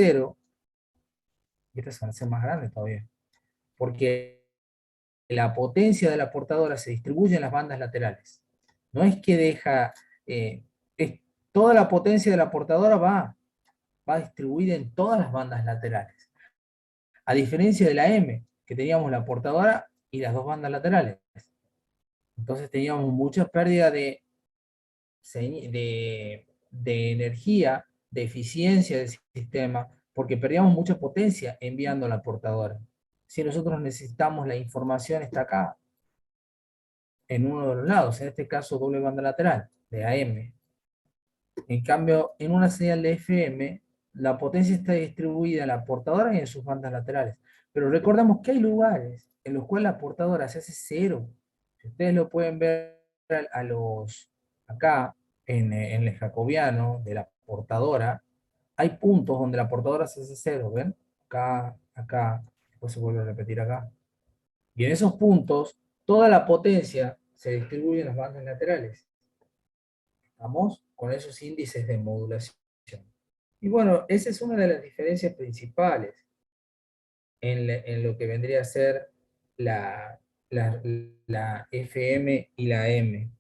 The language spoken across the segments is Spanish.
0, y estas van a ser más grandes todavía, porque la potencia de la portadora se distribuye en las bandas laterales. No es que deja, es, toda la potencia de la portadora va distribuida en todas las bandas laterales. A diferencia de la M, que teníamos la portadora y las dos bandas laterales. Entonces teníamos mucha pérdida de energía, de eficiencia del sistema, porque perdíamos mucha potencia enviando la portadora. Si nosotros necesitamos la información, está acá, en uno de los lados, en este caso doble banda lateral, de AM. En cambio, en una señal de FM, la potencia está distribuida en la portadora y en sus bandas laterales. Pero recordemos que hay lugares en los cuales la portadora se hace cero. Si ustedes lo pueden ver acá, en el jacobiano de la portadora, hay puntos donde la portadora se hace cero, ¿ven? Acá, acá, después se vuelve a repetir acá. Y en esos puntos, toda la potencia se distribuye en las bandas laterales. Estamos con esos índices de modulación. Y bueno, esa es una de las diferencias principales en lo que vendría a ser la, la, la FM y la M.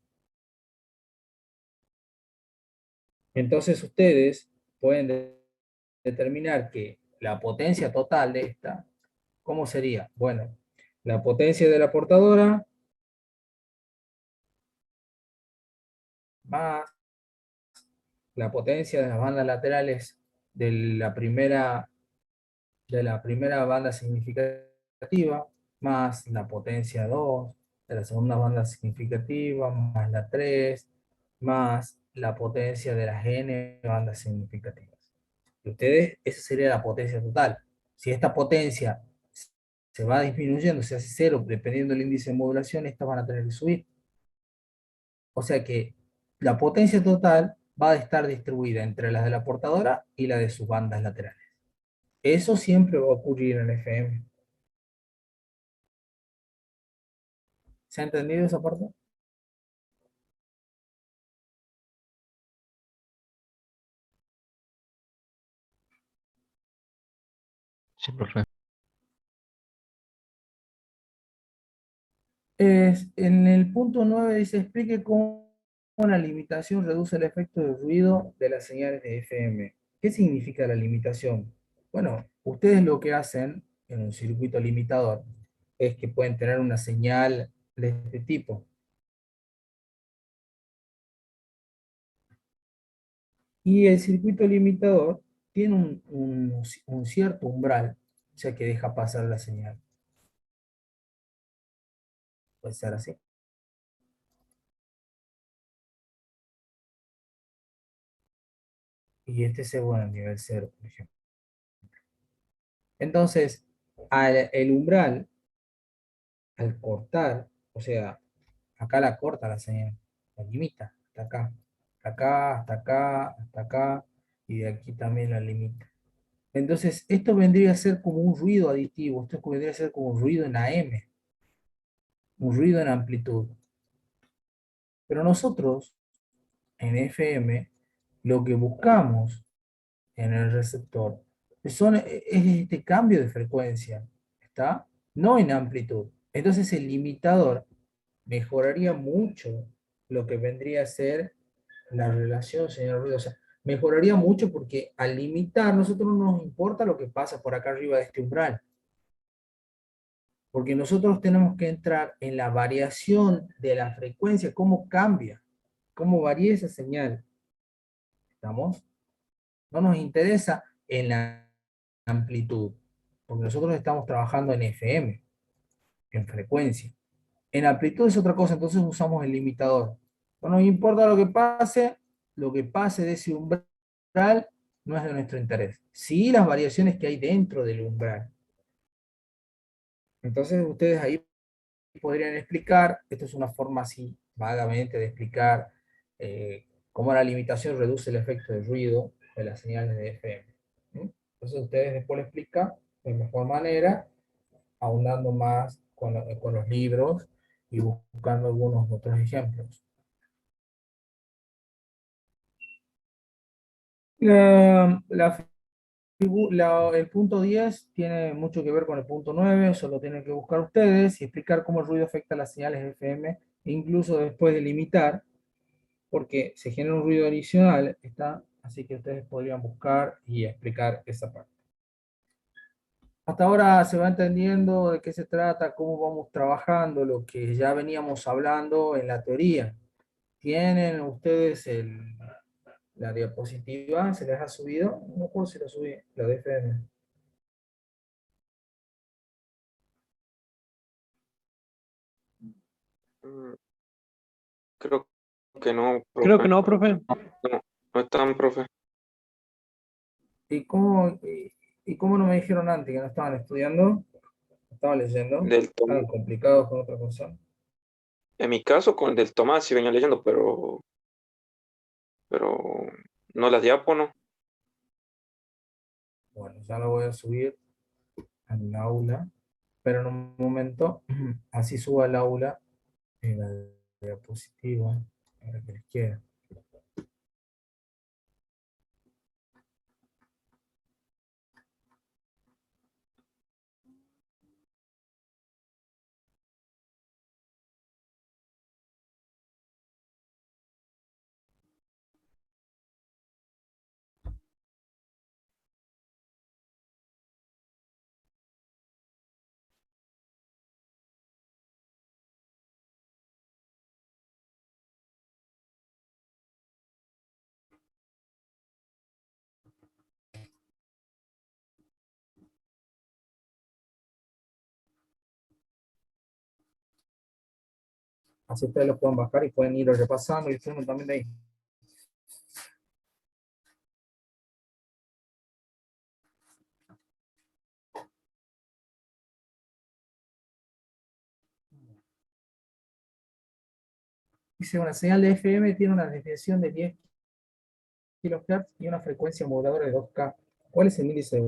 Entonces ustedes pueden determinar que la potencia total de esta, ¿cómo sería? Bueno, la potencia de la portadora más la potencia de las bandas laterales de la primera banda significativa, más la potencia 2 de la segunda banda significativa, más la 3 más la potencia de las n bandas significativas. Y ustedes, esa sería la potencia total. Si esta potencia se va disminuyendo, se hace cero, dependiendo del índice de modulación, estas van a tener que subir. O sea que la potencia total va a estar distribuida entre las de la portadora y la de sus bandas laterales. Eso siempre va a ocurrir en el FM. ¿Se ha entendido esa parte? Sí, profe. En el punto 9 dice, explique cómo la limitación reduce el efecto de ruido de las señales de FM. ¿Qué significa la limitación? Bueno, ustedes lo que hacen en un circuito limitador es que pueden tener una señal de este tipo. Y el circuito limitador tiene un cierto umbral, o sea que deja pasar la señal. Puede ser así. Y este es bueno, el nivel cero, por ejemplo. Entonces, el umbral, al cortar, o sea, acá la corta la señal, la limita, hasta acá, hasta acá, hasta acá, hasta acá, y de aquí también la limita. Entonces, esto vendría a ser como un ruido aditivo, esto vendría a ser como un ruido en AM, un ruido en amplitud. Pero nosotros, en FM, lo que buscamos en el receptor es este cambio de frecuencia, ¿está? No en amplitud. Entonces el limitador mejoraría mucho lo que vendría a ser la relación, señor Ruido. O sea, mejoraría mucho porque al limitar, nosotros no nos importa lo que pasa por acá arriba de este umbral, porque nosotros tenemos que entrar en la variación de la frecuencia, cómo cambia, cómo varía esa señal. ¿Estamos? No nos interesa en la amplitud, porque nosotros estamos trabajando en FM, en frecuencia. En amplitud es otra cosa, entonces usamos el limitador. No nos importa lo que pase de ese umbral no es de nuestro interés. Sí, las variaciones que hay dentro del umbral. Entonces ustedes ahí podrían explicar, esto es una forma así vagamente de explicar cómo la limitación reduce el efecto de ruido de las señales de FM. ¿Mm? Entonces ustedes después lo explican de mejor manera, ahondando más con los libros y buscando algunos otros ejemplos. La el punto 10 tiene mucho que ver con el punto 9, eso lo tienen que buscar ustedes y explicar cómo el ruido afecta las señales FM, incluso después de limitar, porque se genera un ruido adicional, está, así que ustedes podrían buscar y explicar esa parte. Hasta ahora se va entendiendo de qué se trata, cómo vamos trabajando, lo que ya veníamos hablando en la teoría. ¿Tienen ustedes la diapositiva? ¿Se les ha subido? No me acuerdo si la subí, la de FM. Mm, Creo que no, Creo que profe. no, profe. No, no están, profe. ¿Y cómo no me dijeron antes que no estaban estudiando? ¿Estaban leyendo? Del ¿Estaban Tomás. complicados con otra cosa? En mi caso, con el del Tomás sí venía leyendo, pero no las diapo, ¿no? Bueno, ya la voy a subir al aula, pero en un momento, así suba al aula en la diapositiva, para que les quede. Así ustedes lo pueden bajar y pueden ir repasando y ustedes también de ahí. Dice, una señal de FM tiene una desviación de 10 kHz y una frecuencia moduladora de 2K. ¿Cuál es el índice de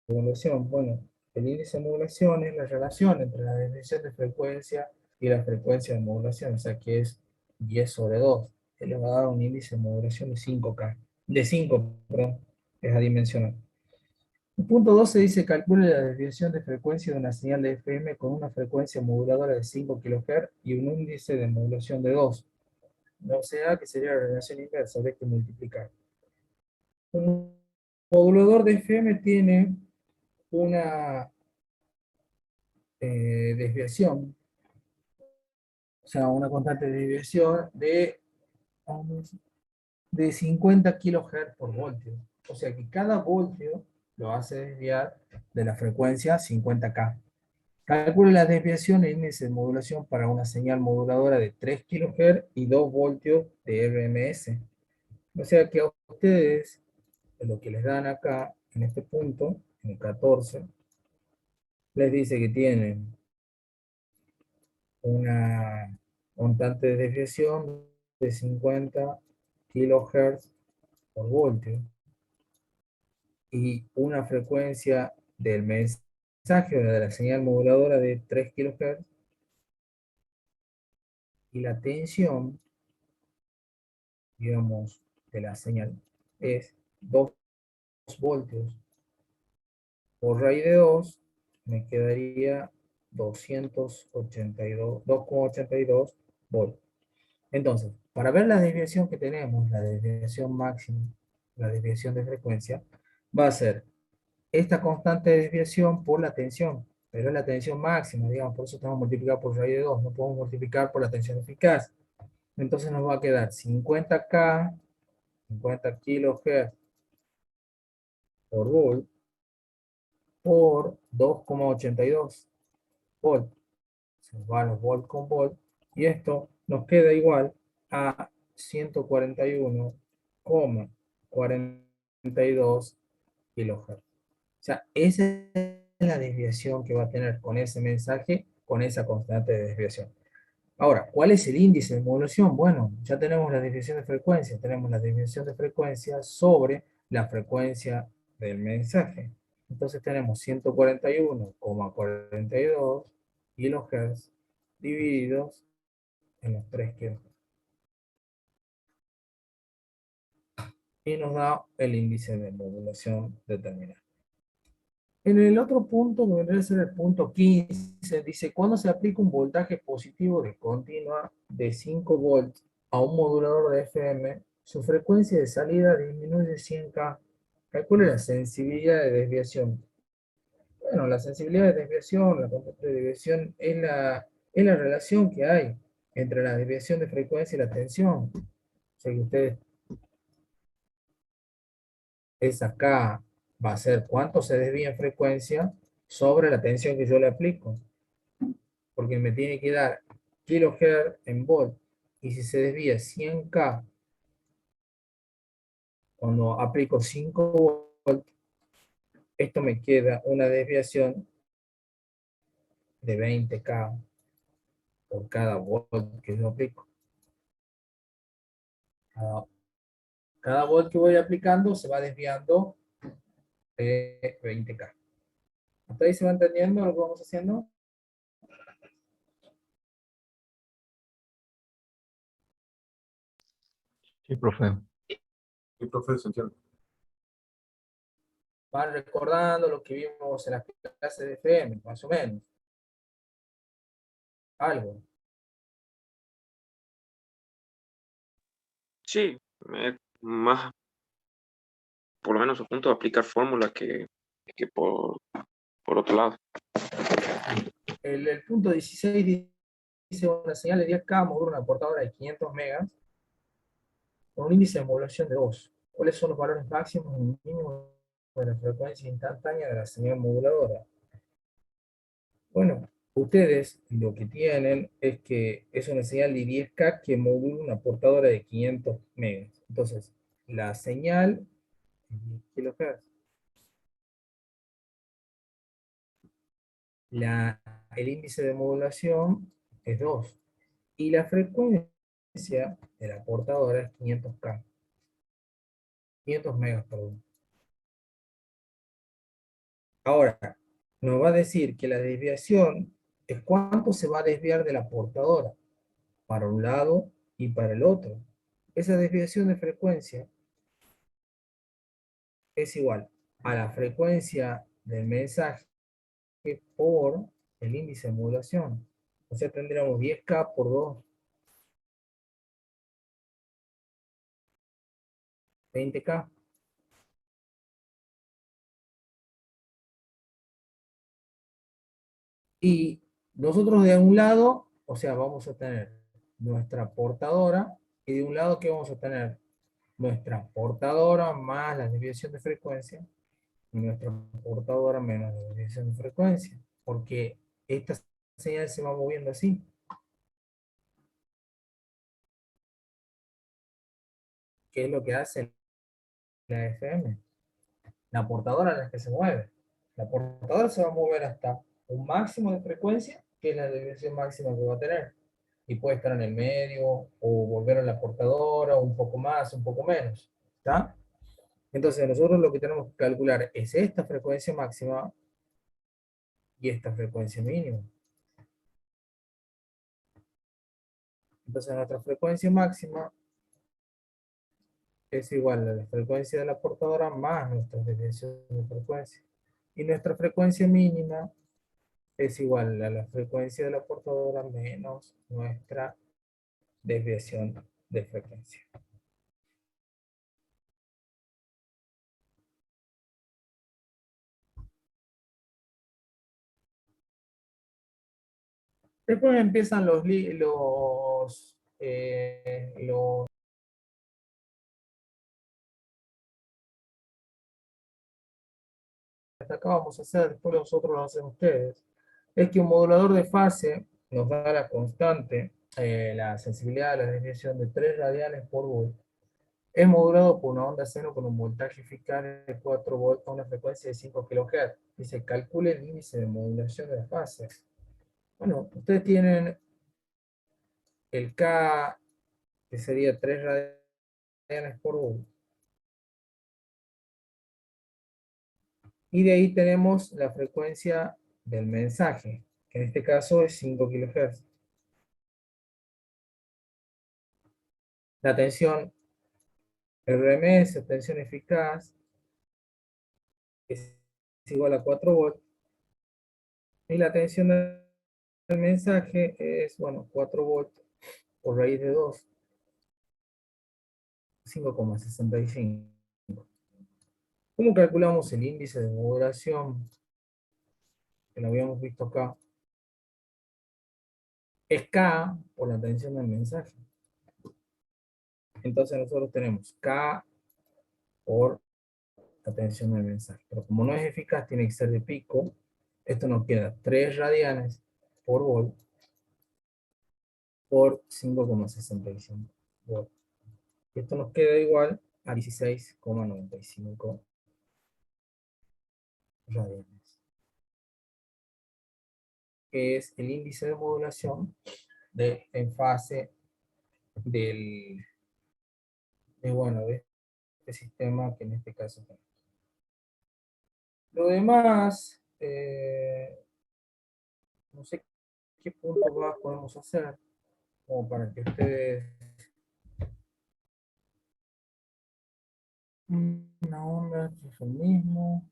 modulación? Bueno, el índice de modulación es la relación entre la desviación de frecuencia y la frecuencia de modulación, o sea que es 10 sobre 2. Él le va a dar un índice de modulación de 5K, de 5, perdón, es adimensional. El punto 12 dice, calcule la desviación de frecuencia de una señal de FM con una frecuencia moduladora de 5 kHz y un índice de modulación de 2. O sea que sería la relación inversa, habría que multiplicar. Un modulador de FM tiene una desviación, o sea, una constante de desviación de 50 kilohertz por voltio. O sea que cada voltio lo hace desviar de la frecuencia 50K. Calcule la desviación e índice de modulación para una señal moduladora de 3 kHz y 2 voltios de RMS. O sea que a ustedes, lo que les dan acá, en este punto, en el 14, les dice que tienen una constante de desviación de 50 kilohertz por voltio y una frecuencia del mensaje o de la señal moduladora de 3 kilohertz y la tensión, digamos, de la señal es 2 voltios por raíz de 2, me quedaría 282 voltios. Entonces, para ver la desviación que tenemos, la desviación máxima, la desviación de frecuencia, va a ser esta constante de desviación por la tensión, pero es la tensión máxima, digamos, por eso tenemos que multiplicar por raíz de 2, no podemos multiplicar por la tensión eficaz. Entonces nos va a quedar 50K, 50 kilohertz por volt, por 2,82 volt. Se nos van los volt con volt, y esto nos queda igual a 141,42 kilohertz. O sea, esa es la desviación que va a tener con ese mensaje, con esa constante de desviación. Ahora, ¿cuál es el índice de modulación? Bueno, ya tenemos la desviación de frecuencia, tenemos la desviación de frecuencia sobre la frecuencia del mensaje. Entonces tenemos 141,42 kilohertz divididos en los 3 kilohertz. y nos da el índice de modulación determinado. En el otro punto, que vendría a ser el punto 15, dice, cuando se aplica un voltaje positivo de continua de 5 volts a un modulador de FM, su frecuencia de salida disminuye 100K. Calcule la sensibilidad de desviación. Bueno, la sensibilidad de desviación, la componente de desviación es la relación que hay entre la desviación de frecuencia y la tensión. O sea que ustedes, es acá, va a ser cuánto se desvía en frecuencia sobre la tensión que yo le aplico. Porque me tiene que dar kilohertz en volt. Y si se desvía 100K cuando aplico 5 volts, esto me queda una desviación de 20K por cada volt que yo aplico. Cada volt que voy aplicando se va desviando de 20K. ¿Hasta ahí se va entendiendo lo que vamos haciendo? Sí, profe. Sí, profe, se entiende. Van recordando lo que vimos en las clases de FM, más o menos. Algo. Sí, más, por lo menos a punto de aplicar fórmula que por otro lado. El punto 16 dice una señal de 10K modula una portadora de 500 megas con un índice de modulación de 2. ¿Cuáles son los valores máximos y mínimos de la frecuencia instantánea de la señal moduladora? Bueno, ustedes lo que tienen es que es una señal de 10K que modula una portadora de 500 megas. Entonces, la señal es 10 kilohertz. El índice de modulación es 2. Y la frecuencia de la portadora es 500K. 500 megas, perdón. Ahora, nos va a decir que la desviación es cuánto se va a desviar de la portadora para un lado y para el otro. Esa desviación de frecuencia es igual a la frecuencia del mensaje por el índice de modulación. O sea, tendríamos 10K por 2, 20K. Y nosotros de un lado, o sea, vamos a tener nuestra portadora, y de un lado, ¿qué vamos a tener? Nuestra portadora más la desviación de frecuencia, y nuestra portadora menos la desviación de frecuencia, porque esta señal se va moviendo así. ¿Qué es lo que hace la FM? La portadora es la que se mueve. La portadora se va a mover hasta un máximo de frecuencia, que es la desviación máxima que va a tener. Y puede estar en el medio, o volver a la portadora, un poco más, un poco menos. ¿Está? Entonces nosotros lo que tenemos que calcular es esta frecuencia máxima y esta frecuencia mínima. Entonces nuestra frecuencia máxima es igual a la frecuencia de la portadora más nuestra desviación de frecuencia. Y nuestra frecuencia mínima es igual a la frecuencia de la portadora menos nuestra desviación de frecuencia. Después empiezan los que acá vamos a hacer, después nosotros lo hacen ustedes. Es que un modulador de fase nos da la constante, la sensibilidad de la desviación de 3 radianes por volt. Es modulado por una onda seno con un voltaje eficaz de 4 volts a una frecuencia de 5 kHz. Y se calcula el índice de modulación de la fase. Bueno, ustedes tienen el K, que sería 3 radianes por volt. Y de ahí tenemos la frecuencia del mensaje, que en este caso es 5 kHz. La tensión RMS, obtención eficaz, es igual a 4 volts. Y la tensión del mensaje es, bueno, 4 volts por raíz de 2, 5,65. ¿Cómo calculamos el índice de modulación? Que lo habíamos visto acá. Es K por la tensión del mensaje. Entonces nosotros tenemos K por la tensión del mensaje. Pero como no es eficaz, tiene que ser de pico. Esto nos queda 3 radianes por volt por 5,65 volt. Esto nos queda igual a 16,95 radianes, que es el índice de modulación en fase bueno, de este sistema que en este caso tenemos. Lo demás, no sé qué puntos más podemos hacer, como para que ustedes una onda, que es el mismo.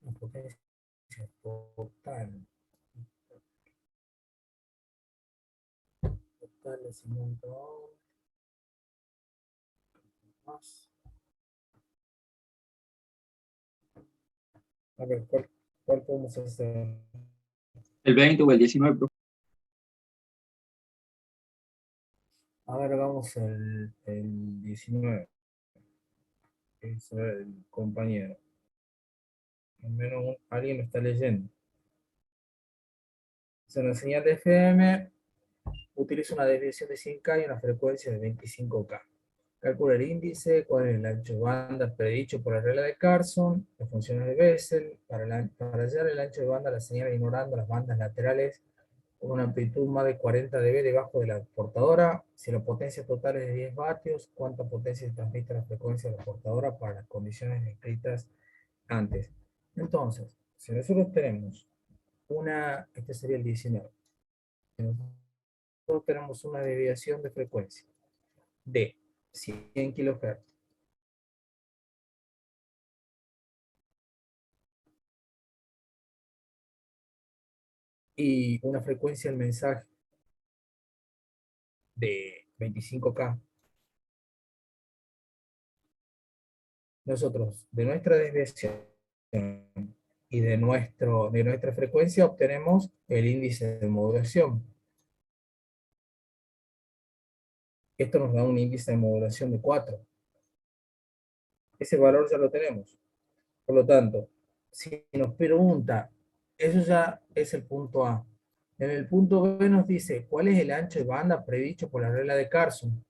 La potencia total. Total de 50 más. A ver, ¿cuál podemos hacer? El 20 o el 19, profe. A ver, hagamos el 19. Que es el compañero. Al menos alguien lo está leyendo. Se nos señal de FM, utiliza una desviación de 100K y una frecuencia de 25K. Calcula el índice, cuál es el ancho de banda predicho por la regla de Carson, las funciones de Bessel. Para hallar el ancho de banda, la señal ignorando las bandas laterales con una amplitud más de 40 dB debajo de la portadora. Si la potencia total es de 10 vatios, ¿cuánta potencia se transmite a la frecuencia de la portadora para las condiciones descritas antes? Entonces, si nosotros tenemos este sería el 19. Si nosotros tenemos una desviación de frecuencia de 100 kHz y una frecuencia del mensaje de 25K, nosotros de nuestra desviación y de nuestra frecuencia obtenemos el índice de modulación. Esto nos da un índice de modulación de 4. Ese valor ya lo tenemos. Por lo tanto, si nos pregunta, eso ya es el punto A. En el punto B nos dice, ¿cuál es el ancho de banda predicho por la regla de Carson?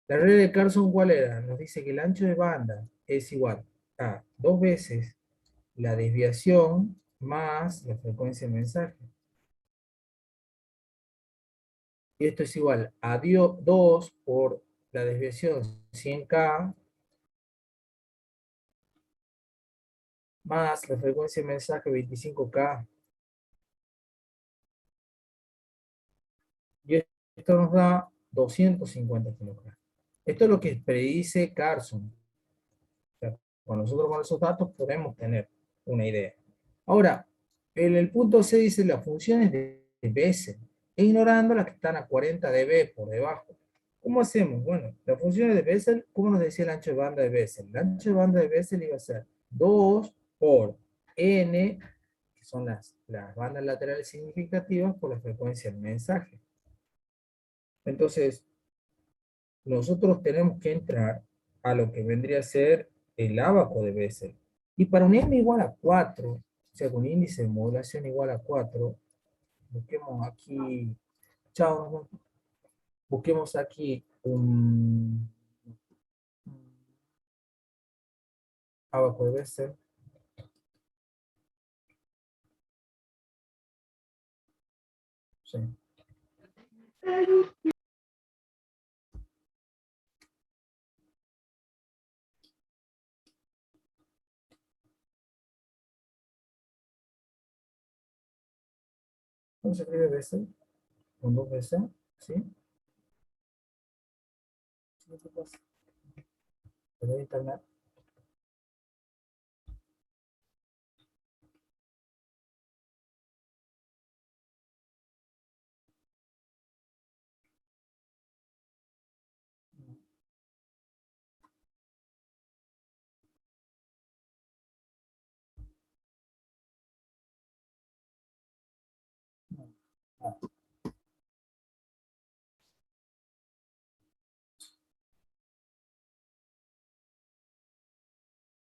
La regla de Carson, ¿cuál era? Nos dice que el ancho de banda es igual a 2 veces la desviación más la frecuencia de mensaje. Y esto es igual a 2 por la desviación 100K más la frecuencia de mensaje 25K. Y esto nos da 250 kilogramos. Esto es lo que predice Carson. O sea, cuando nosotros con esos datos podemos tener una idea. Ahora, en el punto C dice las funciones de Bessel, e ignorando las que están a 40 dB por debajo. ¿Cómo hacemos? Bueno, las funciones de Bessel, ¿cómo nos decía el ancho de banda de Bessel? El ancho de banda de Bessel iba a ser 2 por N, que son las bandas laterales significativas, por la frecuencia del mensaje. Entonces, nosotros tenemos que entrar a lo que vendría a ser el ábaco de Bessel. Y para un n igual a 4, o sea, con índice de modulación igual a 4, busquemos aquí, chao, busquemos aquí un ábaco de Bessel. Sí. ¿Cómo se escribe BC? Con dos BC, ¿sí? ¿Qué pasa? Pero ahí está la-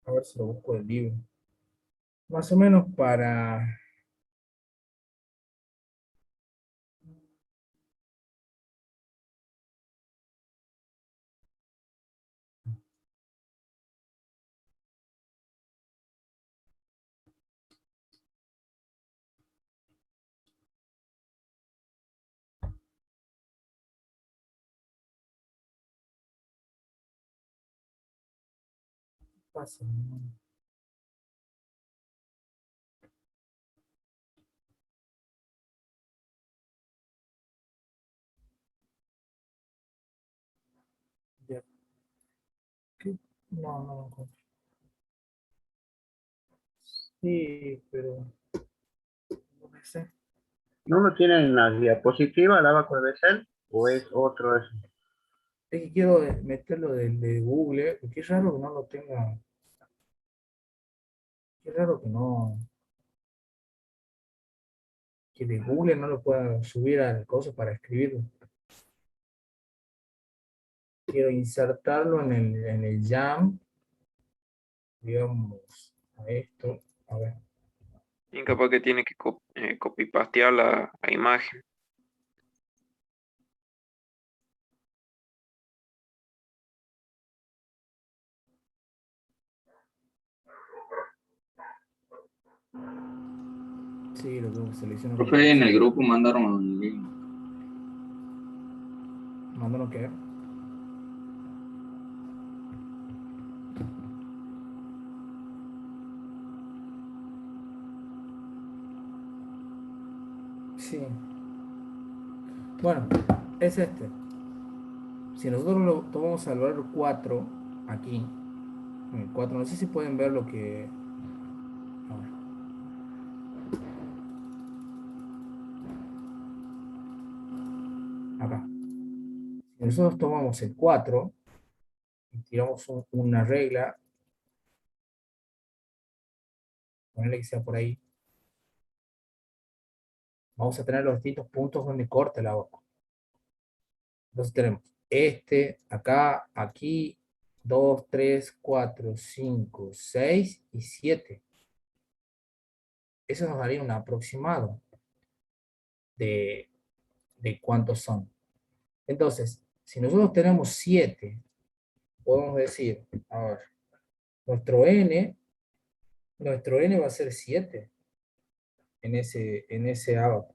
A ver si lo busco el libro. Más o menos para... Pasa, ¿no? Ya, ¿qué? No, no lo encuentro. Sí, pero no me sé. ¿No lo tienen en la diapositiva, el abaco de Excel? ¿O es otro ese? Es que quiero meterlo del de Google, porque es raro que no lo tenga. Qué raro que no, que de Google no lo pueda subir al coso para escribirlo. Quiero insertarlo en el Jam, digamos, a esto. A ver, Y capaz que tiene que copy-pastear la imagen. sí, lo tengo que seleccionar. Profe, en el grupo mandaron un link. Mándalo que. Sí. Bueno, es este. Si nosotros lo tomamos al valor 4 aquí, en el 4, no sé si pueden ver lo que. A ver, acá. Si nosotros tomamos el 4 y tiramos una regla, ponerle que sea por ahí, vamos a tener los distintos puntos donde corta el agua. Entonces tenemos este, acá, aquí, 2, 3, 4, 5, 6 y 7. Eso nos daría un aproximado de, de cuántos son. Entonces, si nosotros tenemos 7, podemos decir, a ver, nuestro n va a ser 7 en ese abaco.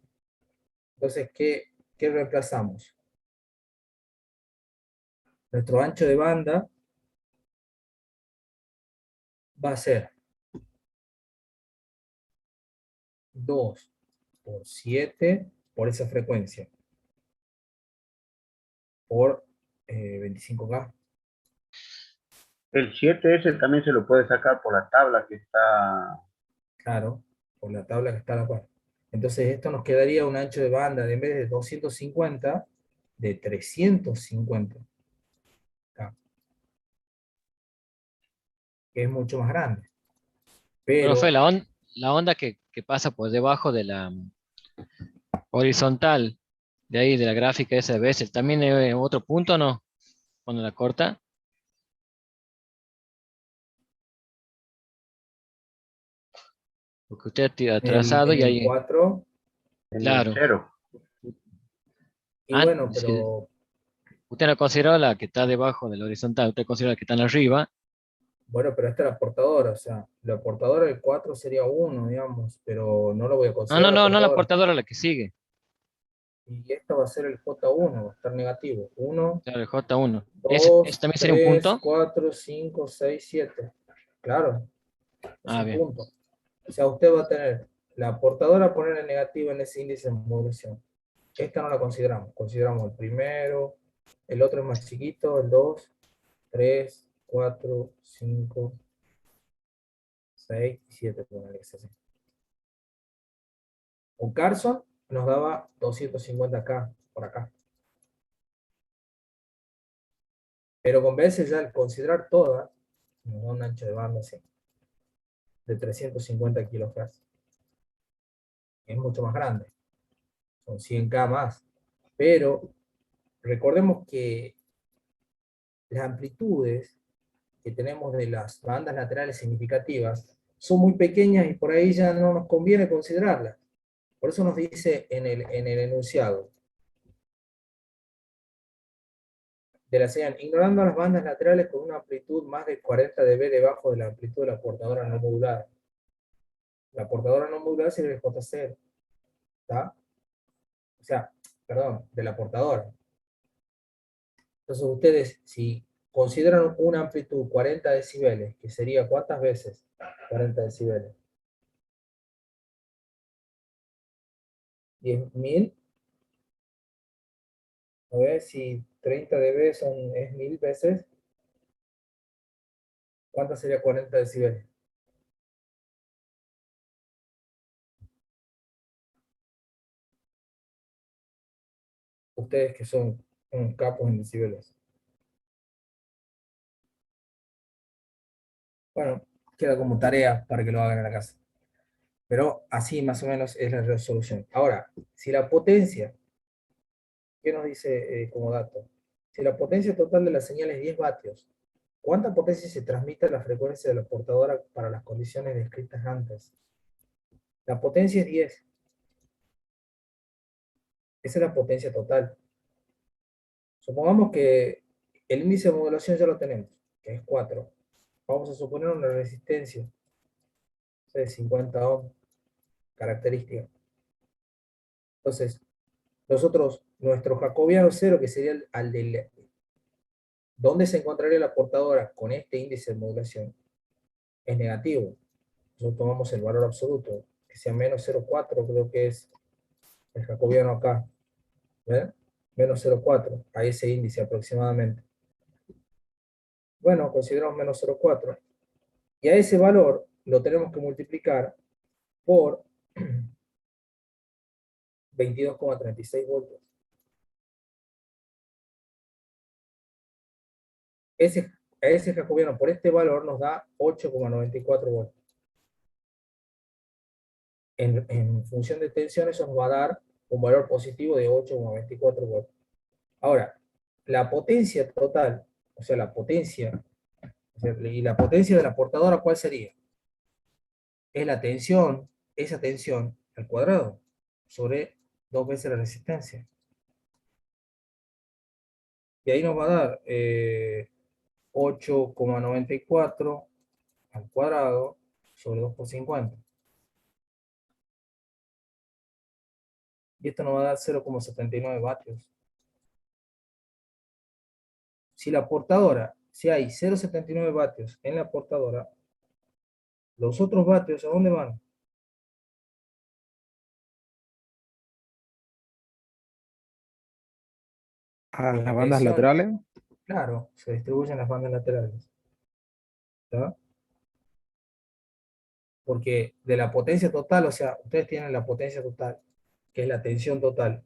Entonces, ¿qué reemplazamos? Nuestro ancho de banda va a ser 2 por 7 por esa frecuencia, por 25K. El 7S también se lo puede sacar por la tabla que está. Claro, por la tabla que está a la par. Entonces esto nos quedaría un ancho de banda de en vez de 250, de 350K, que es mucho más grande. Profe, Pero, la onda que pasa por debajo de la horizontal, de ahí de la gráfica esa de Bessel, ¿también hay otro punto o no? Cuando la corta. Porque usted tira trazado en y el ahí, 4, En el claro. 0. y bueno, Si pero, usted no considera la que está debajo de la horizontal, usted considera la que está en arriba. bueno, pero esta es la portadora, o sea, la portadora del 4 sería 1, digamos, pero no lo voy a No, considerar no, la no, no la portadora. portadora, la que sigue. Y esta va a ser el J1, va a estar negativo. 1, Claro, el J1. ¿Ese 2, también sería un 3, punto? 4, 5, 6, 7. Claro, es Ah, un bien. punto. O sea, usted va a tener La portadora ponerle negativo en ese índice de modulación. Esta no la consideramos. Consideramos el primero, el otro es más chiquito, el 2, 3, 4, 5, 6 y 7. Con Carson nos daba 250K por acá. Pero con BS ya al considerar todas, nos da un ancho de banda así, de 350 kHz. Es mucho más grande. Son 100K más. Pero recordemos que las amplitudes que tenemos de las bandas laterales significativas son muy pequeñas y por ahí ya no nos conviene considerarlas. Por eso nos dice en el enunciado de la señal, ignorando las bandas laterales con una amplitud más de 40 dB debajo de la amplitud de la portadora no modulada. La portadora no modulada sería el J0, ¿está? O sea, perdón, de la portadora. Entonces ustedes, si consideran una amplitud 40 decibeles, que sería ¿cuántas veces 40 decibeles? 10.000. A ver si 30 dB es 1000 veces. ¿Cuánto sería 40 decibeles? Ustedes que son unos capos en decibeles. Bueno, queda como tarea para que lo hagan en la casa. Pero así más o menos es la resolución. Ahora, si la potencia, ¿qué nos dice como dato? Si la potencia total de la señal es 10 vatios, ¿cuánta potencia se transmite a la frecuencia de la portadora para las condiciones descritas antes? La potencia es 10. Esa es la potencia total. Supongamos que el índice de modulación ya lo tenemos, que es 4. Vamos a suponer una resistencia de 50 ohms, característica. Entonces, nosotros, nuestro jacobiano cero, que sería al del... ¿Dónde se encontraría la portadora con este índice de modulación? Es negativo. Nosotros tomamos el valor absoluto, que sea menos 0,4, creo que es el jacobiano acá. ¿Ven? Menos 0,4, a ese índice aproximadamente. Bueno, consideramos menos 0,4. Y a ese valor lo tenemos que multiplicar por 22,36 voltios. A ese jacobiano por este valor nos da 8,94 voltios. En función de tensión eso nos va a dar un valor positivo de 8,24 voltios. Ahora, la potencia total, o sea, la potencia, y la potencia de la portadora, ¿cuál sería? Es la tensión, esa tensión al cuadrado, sobre 2 veces la resistencia. Y ahí nos va a dar 8,94 al cuadrado sobre 2 por 50. Y esto nos va a dar 0,79 vatios. Si la portadora, si hay 0,79 vatios en la portadora, los otros vatios, ¿a dónde van? A las bandas Tensión, laterales. claro, se distribuyen las bandas laterales. ¿Está? Porque de la potencia total, o sea, ustedes tienen la potencia total, que es la tensión total,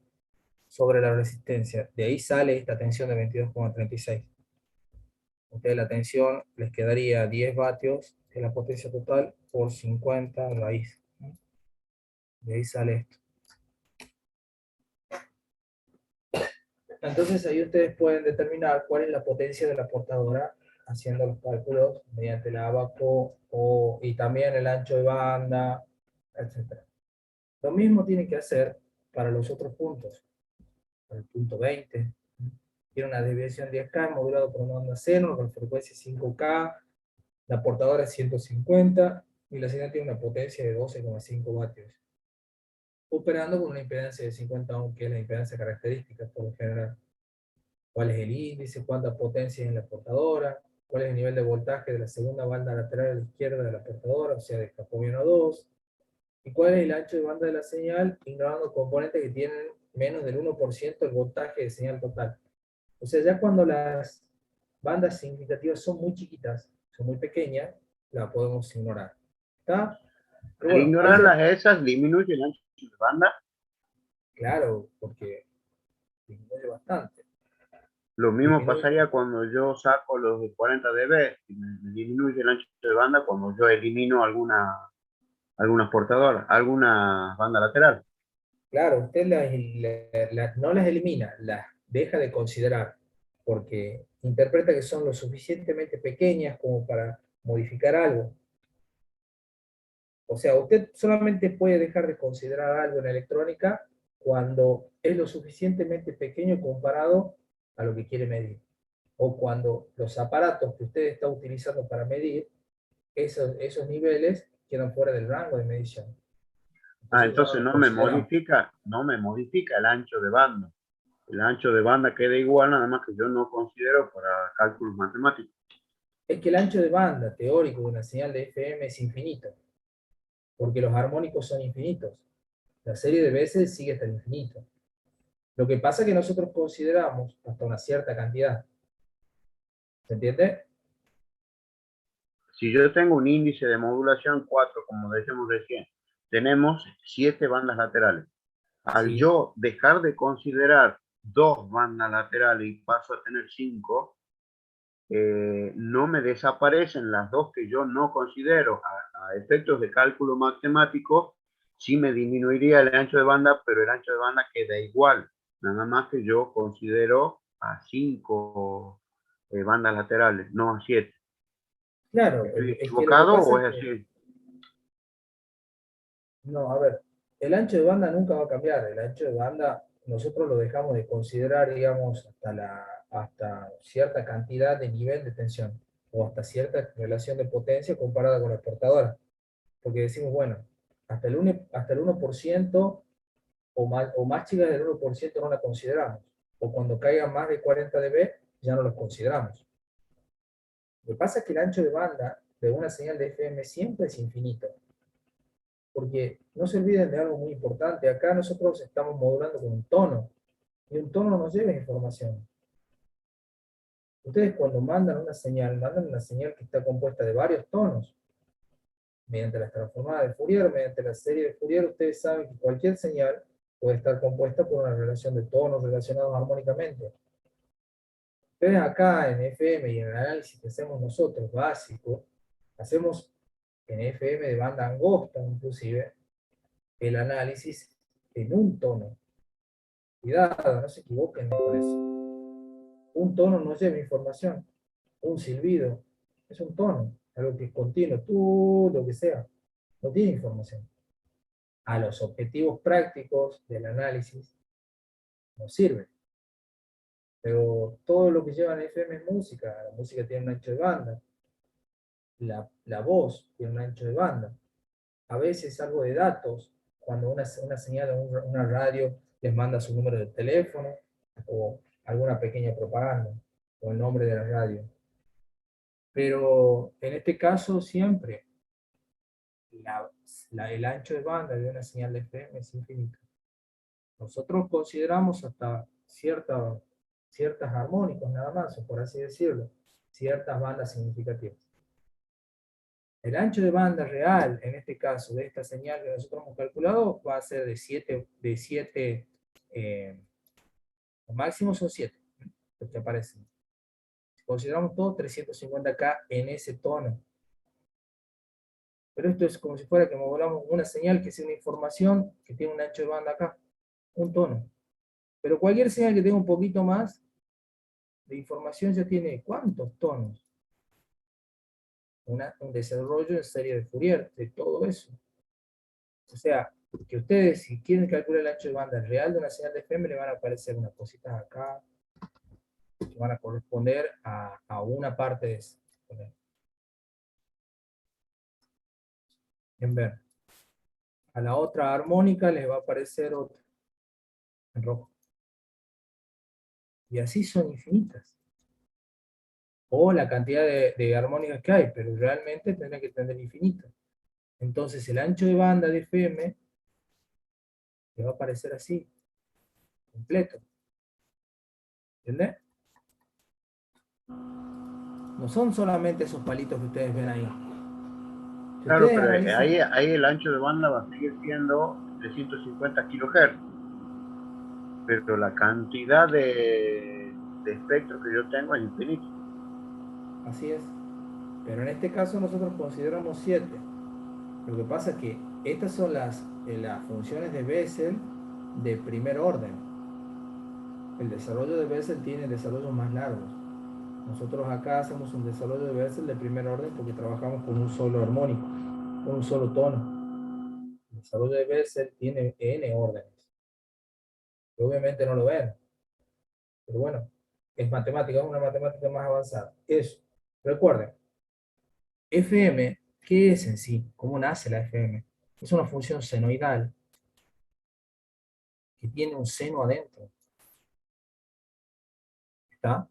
sobre la resistencia. De ahí sale esta tensión de 22,36. Ustedes la tensión les quedaría 10 vatios, que es la potencia total, por 50 raíz. De ahí sale esto. Entonces ahí ustedes pueden determinar cuál es la potencia de la portadora haciendo los cálculos mediante el abaco y también el ancho de banda, etc. Lo mismo tiene que hacer para los otros puntos. Para el punto 20, tiene una desviación 10K modulado por una onda seno con frecuencia 5K, la portadora es 150 y la señal tiene una potencia de 12,5 vatios. Operando con una impedancia de 50 ohms, que es la impedancia característica por lo general. ¿Cuál es el índice? ¿Cuánta potencia hay en la portadora? ¿Cuál es el nivel de voltaje de la segunda banda lateral a la izquierda de la portadora? O sea, de jacobiano 2. ¿Y cuál es el ancho de banda de la señal? Ignorando componentes que tienen menos del 1% del voltaje de señal total. O sea, ya cuando las bandas significativas son muy chiquitas, son muy pequeñas, la podemos ignorar. ¿Está? Pero Al bueno, ignorarlas esas, disminuye el ancho de banda. claro, porque disminuye bastante. Lo mismo Disminuye. pasaría cuando yo saco los de 40 dB, y me disminuye el ancho de banda cuando yo elimino algunas portadoras, alguna banda lateral. Claro, usted no las elimina, las deja de considerar, porque interpreta que son lo suficientemente pequeñas como para modificar algo. O sea, usted solamente puede dejar de considerar algo en electrónica cuando es lo suficientemente pequeño comparado a lo que quiere medir. O cuando los aparatos que usted está utilizando para medir esos niveles quedan fuera del rango de medición. Entonces ya no Entonces los consideramos. no me modifica el ancho de banda. El ancho de banda queda igual, nada más que yo no considero para cálculos matemáticos. Es que el ancho de banda teórico de una señal de FM es infinito, porque los armónicos son infinitos. La serie de veces sigue hasta el infinito. Lo que pasa es que nosotros consideramos hasta una cierta cantidad. ¿Se entiende? Si yo tengo un índice de modulación 4, como decíamos recién, tenemos 7 bandas laterales. Al Sí. yo dejar de considerar 2 bandas laterales y paso a tener 5, no me desaparecen las 2 que yo no considero. A efectos de cálculo matemático, sí me disminuiría el ancho de banda, pero el ancho de banda queda igual. Nada más que yo considero a 5 bandas laterales, no a 7. Claro, ¿Estoy es que lo que equivocado pasa o es es que, así? no, a ver, el ancho de banda nunca va a cambiar. El ancho de banda nosotros lo dejamos de considerar, digamos, hasta cierta cantidad de nivel de tensión o hasta cierta relación de potencia comparada con la portadora. Porque decimos, bueno, hasta el 1% o más chicas del 1% no la consideramos. O cuando caigan más de 40 dB, ya no los consideramos. Lo que pasa es que el ancho de banda de una señal de FM siempre es infinito. Porque no se olviden de algo muy importante. Acá nosotros estamos modulando con un tono. Y un tono nos lleva información. Ustedes cuando mandan una señal que está compuesta de varios tonos. Mediante las transformadas de Fourier, mediante la serie de Fourier, ustedes saben que cualquier señal puede estar compuesta por una relación de tonos relacionados armónicamente. Ustedes acá en FM y en el análisis que hacemos nosotros, básico, hacemos en FM de banda angosta inclusive, el análisis en un tono. Cuidado, no se equivoquen con eso. Un tono no lleva información. Un silbido es un tono, algo que es continuo, tú, lo que sea, no tiene información. A los objetivos prácticos del análisis nos sirve. Pero todo lo que lleva en FM es música. La música tiene un ancho de banda. La voz tiene un ancho de banda. A veces algo de datos, cuando una señal o una radio les manda su número de teléfono o alguna pequeña propaganda o el nombre de la radio. Pero en este caso siempre el ancho de banda de una señal de FM es infinito. Nosotros consideramos hasta ciertas armónicos nada más, o por así decirlo, ciertas bandas significativas. El ancho de banda real, en este caso, de esta señal que nosotros hemos calculado, va a ser de 7, lo máximo son 7, los que aparecen. Si consideramos todo 350K en ese tono. Pero esto es como si fuera que modulamos una señal que sea una información que tiene un ancho de banda acá, un tono. Pero cualquier señal que tenga un poquito más de información ya tiene ¿cuántos tonos? Un desarrollo en serie de Fourier de todo eso. O sea, que ustedes si quieren calcular el ancho de banda real de una señal de FM le van a aparecer unas cositas acá que van a corresponder a una parte de eso. En ver. A la otra armónica les va a aparecer otra en rojo. Y así son infinitas. O la cantidad de armónicas que hay, pero realmente tendrán que tener infinito. Entonces el ancho de banda de FM le va a aparecer así, completo. ¿Entendés? No son solamente esos palitos que ustedes ven ahí. Si Claro, ustedes pero analizan, ahí el ancho de banda va a seguir siendo 350 kHz, pero la cantidad de espectro que yo tengo es infinita. así es. Pero en este caso nosotros consideramos 7. Lo que pasa es que estas son las funciones de Bessel de primer orden. El desarrollo de Bessel tiene desarrollos más largos. Nosotros acá hacemos un desarrollo de Bessel de primer orden porque trabajamos con un solo armónico, con un solo tono. El desarrollo de Bessel tiene n órdenes. Obviamente no lo ven, pero bueno, es matemática, es una matemática más avanzada. Eso. Recuerden, FM, ¿qué es en sí? ¿Cómo nace la FM? Es una función senoidal que tiene un seno adentro. ¿Está?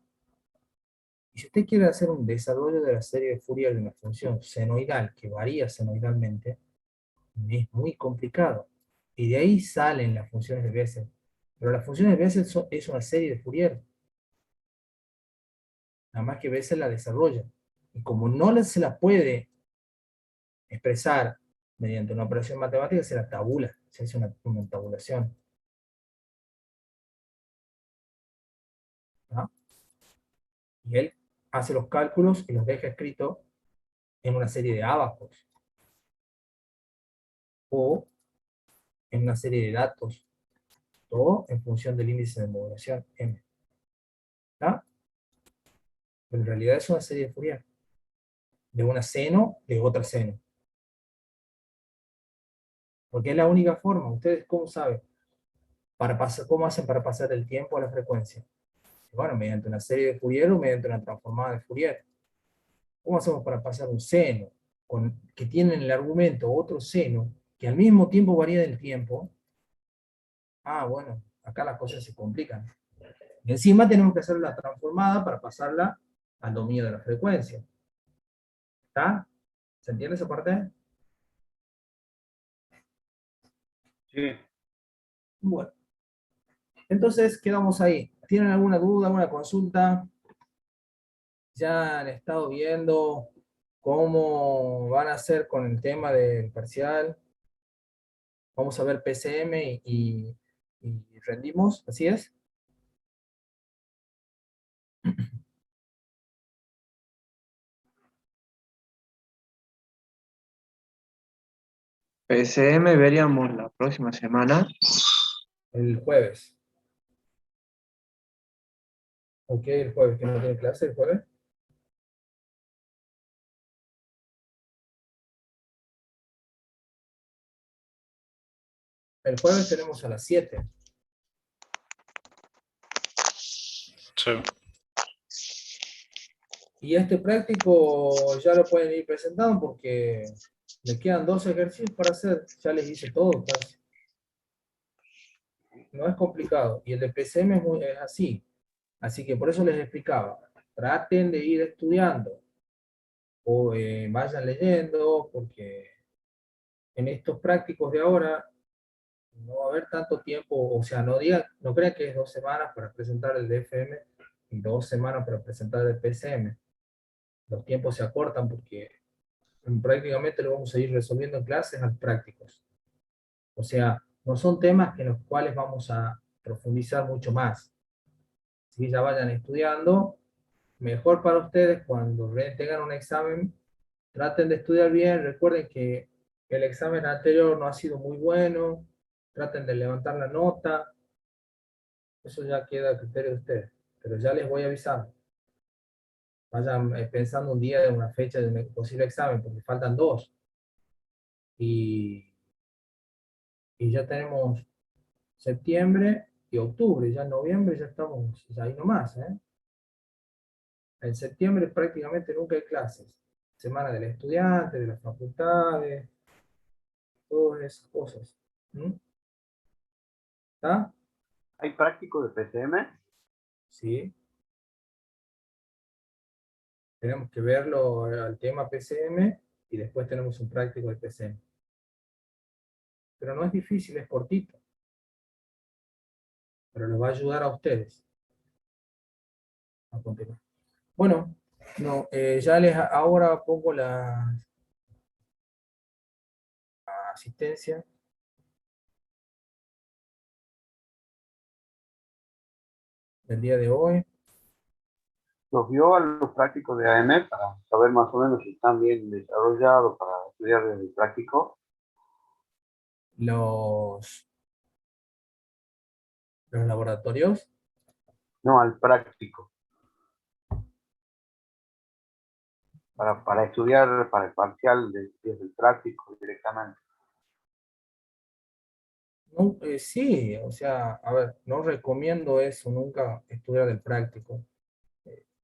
Y si usted quiere hacer un desarrollo de la serie de Fourier de una función senoidal que varía senoidalmente, es muy complicado. Y de ahí salen las funciones de Bessel. Pero las funciones de Bessel es una serie de Fourier. Nada más que Bessel la desarrolla. Y como no se la puede expresar mediante una operación matemática, se la tabula, se hace una tabulación. ¿Ah? Y él hace los cálculos y los deja escritos en una serie de ábacos o en una serie de datos, todo en función del índice de modulación M. ¿Está? Pero en realidad es una serie de Fourier, de una seno, de otra seno. Porque es la única forma. ¿Ustedes cómo saben? ¿Cómo hacen para pasar el tiempo a la frecuencia? Bueno, mediante una serie de Fourier o mediante una transformada de Fourier. ¿Cómo hacemos para pasar un seno que tiene en el argumento otro seno que al mismo tiempo varía del tiempo? Ah, bueno, acá las cosas se complican. Y encima tenemos que hacer la transformada para pasarla al dominio de la frecuencia. ¿Está? ¿Se entiende esa parte? Sí. Bueno, entonces quedamos ahí. ¿Tienen alguna duda, alguna consulta? ¿Ya han estado viendo cómo van a hacer con el tema del parcial? Vamos a ver PCM y rendimos, ¿así es? PCM veríamos la próxima semana. El jueves. ¿Ok? El jueves, que no tiene clase el jueves. El jueves tenemos a las 7. Sí. Y este práctico ya lo pueden ir presentando porque le quedan 2 ejercicios para hacer. Ya les hice todo casi. No es complicado. Y el de PCM es así. Así que por eso les explicaba. Traten de ir estudiando. O vayan leyendo, porque en estos prácticos de ahora no va a haber tanto tiempo. O sea, no crean que es 2 semanas para presentar el DFM y 2 semanas para presentar el PCM. Los tiempos se acortan porque prácticamente lo vamos a ir resolviendo en clases a prácticos. O sea, no son temas en los cuales vamos a profundizar mucho más. Si ya vayan estudiando, mejor para ustedes cuando tengan un examen, traten de estudiar bien, recuerden que el examen anterior no ha sido muy bueno, traten de levantar la nota, eso ya queda a criterio de ustedes, pero ya les voy a avisar. Vayan pensando un día de una fecha de un posible examen, porque faltan 2. Y ya tenemos septiembre y octubre, ya en noviembre ya estamos ya ahí nomás, ¿eh? En septiembre prácticamente nunca hay clases. Semana del estudiante, de las facultades, todas esas cosas. ¿Mm? ¿Está? ¿Hay práctico de PCM? Sí. Tenemos que verlo al tema PCM y después tenemos un práctico de PCM. Pero no es difícil, es cortito. Pero les va a ayudar a ustedes a continuar. Bueno, no, ya les ahora pongo la asistencia. Del día de hoy. Los vio a los prácticos de AM para saber más o menos si están bien desarrollados para estudiar desde el práctico. Los laboratorios. No, al práctico. Para estudiar para el parcial desde el práctico directamente. No, sí, o sea, a ver, no recomiendo eso, nunca estudiar del práctico.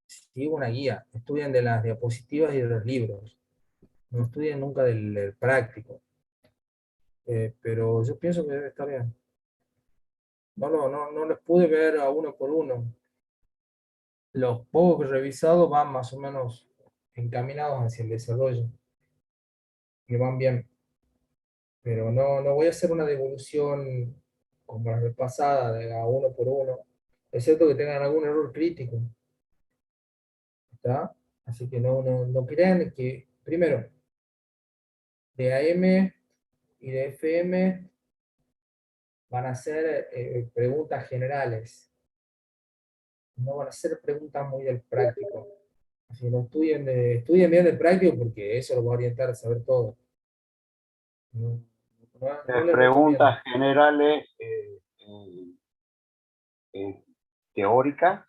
Sigo una guía, estudien de las diapositivas y de los libros. No estudien nunca del práctico. Pero yo pienso que debe estar bien. No les pude ver a uno por uno. Los pocos que he revisado van más o menos encaminados hacia el desarrollo. Y van bien. Pero no voy a hacer una devolución como la vez pasada, de a uno por uno, excepto que tengan algún error crítico. ¿Está? Así que no crean que, primero, de AM y de FM van a ser preguntas generales, no van a ser preguntas muy del práctico. Así que no estudien bien del práctico porque eso lo va a orientar a saber todo. No les recomiendo. Preguntas generales teóricas,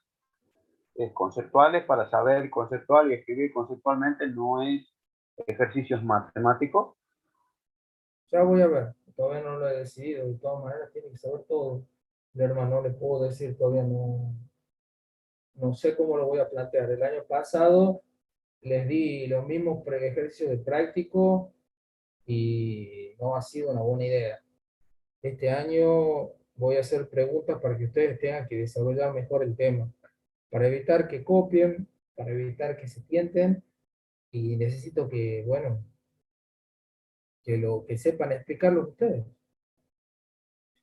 conceptuales, para saber conceptual y escribir conceptualmente no es ejercicios matemáticos. Ya voy a ver, todavía no lo he decidido, de todas maneras tiene que saber todo. Lerma, no le puedo decir, todavía no sé cómo lo voy a plantear. El año pasado les di los mismos ejercicios de práctico y no ha sido una buena idea. Este año voy a hacer preguntas para que ustedes tengan que desarrollar mejor el tema, para evitar que copien, para evitar que se tienten, y necesito que, bueno, que sepan explicarlo ustedes.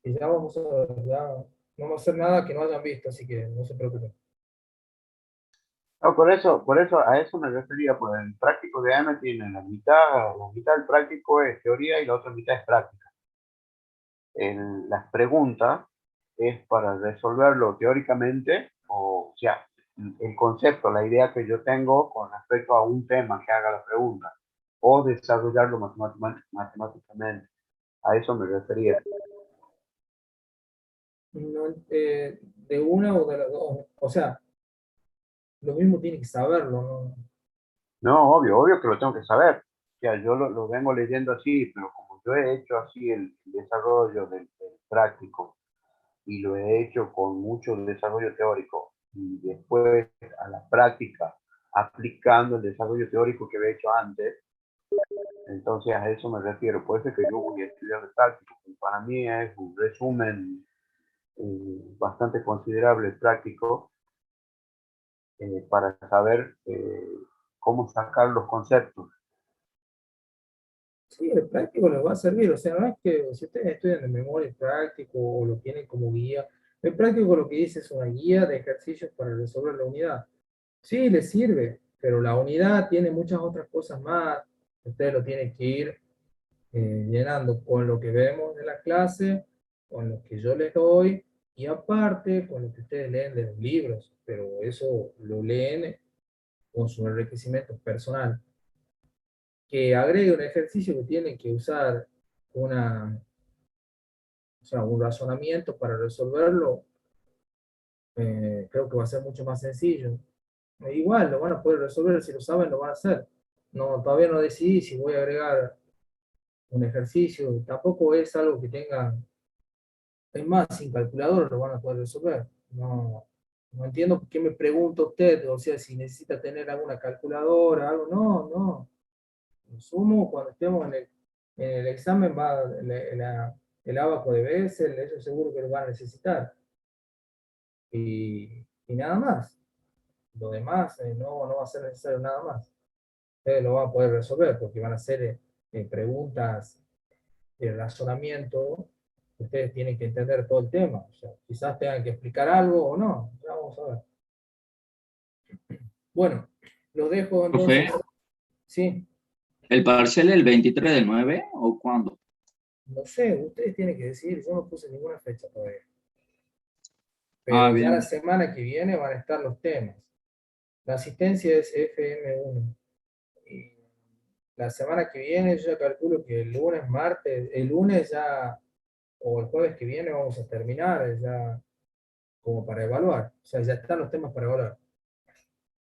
Y ya vamos a ver, ya no vamos a hacer nada que no hayan visto, así que no se preocupen. No, por eso a eso me refería, pues el práctico de AM tiene la mitad del práctico es teoría y la otra mitad es práctica. Las preguntas es para resolverlo teóricamente, o sea, el concepto, la idea que yo tengo con respecto a un tema que haga la pregunta, o desarrollarlo matemáticamente. A eso me refería. No, de una o de las dos. O sea, lo mismo tiene que saberlo, ¿no? No, obvio que lo tengo que saber. O sea, yo lo vengo leyendo así, pero como yo he hecho así el desarrollo del práctico y lo he hecho con mucho desarrollo teórico y después a la práctica aplicando el desarrollo teórico que había hecho antes, entonces a eso me refiero. Por eso es que yo voy a estudiar de práctico. Para mí es un resumen bastante considerable práctico para saber cómo sacar los conceptos. Sí, el práctico les va a servir. O sea, no es que si ustedes estudian de memoria el práctico o lo tienen como guía, el práctico lo que dice es una guía de ejercicios para resolver la unidad. Sí, les sirve, pero la unidad tiene muchas otras cosas más. Ustedes lo tienen que ir llenando con lo que vemos en la clase, con lo que yo les doy, y aparte con lo que ustedes leen de los libros, pero eso lo leen con su enriquecimiento personal. Que agregue un ejercicio que tiene que usar o sea, un razonamiento para resolverlo, creo que va a ser mucho más sencillo. Igual lo van a poder resolver, si lo saben lo van a hacer. No, todavía no decidí si voy a agregar un ejercicio, tampoco es algo que tengan. Es más, sin calculadora lo van a poder resolver. No entiendo por qué me pregunta usted, o sea, si necesita tener alguna calculadora, algo. No. En sumo, cuando estemos en el examen, va el abaco de Bessel, eso seguro que lo van a necesitar. Y nada más. Lo demás no va a ser necesario nada más. ustedes lo van a poder resolver, porque van a ser preguntas de razonamiento. Ustedes tienen que entender todo el tema. O sea, quizás tengan que explicar algo o no. Ya vamos a ver. Bueno, los dejo entonces. Profe, Sí, ¿el parcial el 23 del 9 o cuándo? no sé, ustedes tienen que decir, yo no puse ninguna fecha todavía. Pero Ah, ya bien. la semana que viene van a estar los temas. La asistencia es FM1. Y la semana que viene yo ya calculo que el lunes, martes, el lunes ya, o el jueves que viene vamos a terminar ya como para evaluar. O sea, ya están los temas para evaluar.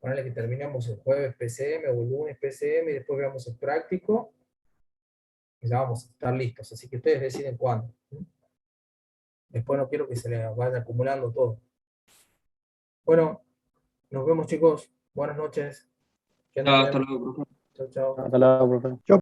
Ponele que terminamos el jueves PCM o el lunes PCM y después veamos el práctico y ya vamos a estar listos. Así que ustedes deciden cuándo. Después no quiero que se les vaya acumulando todo. Bueno, nos vemos chicos. Buenas noches. Que anden Hasta bien. luego, profe. Chao, chao. Hasta luego, profe.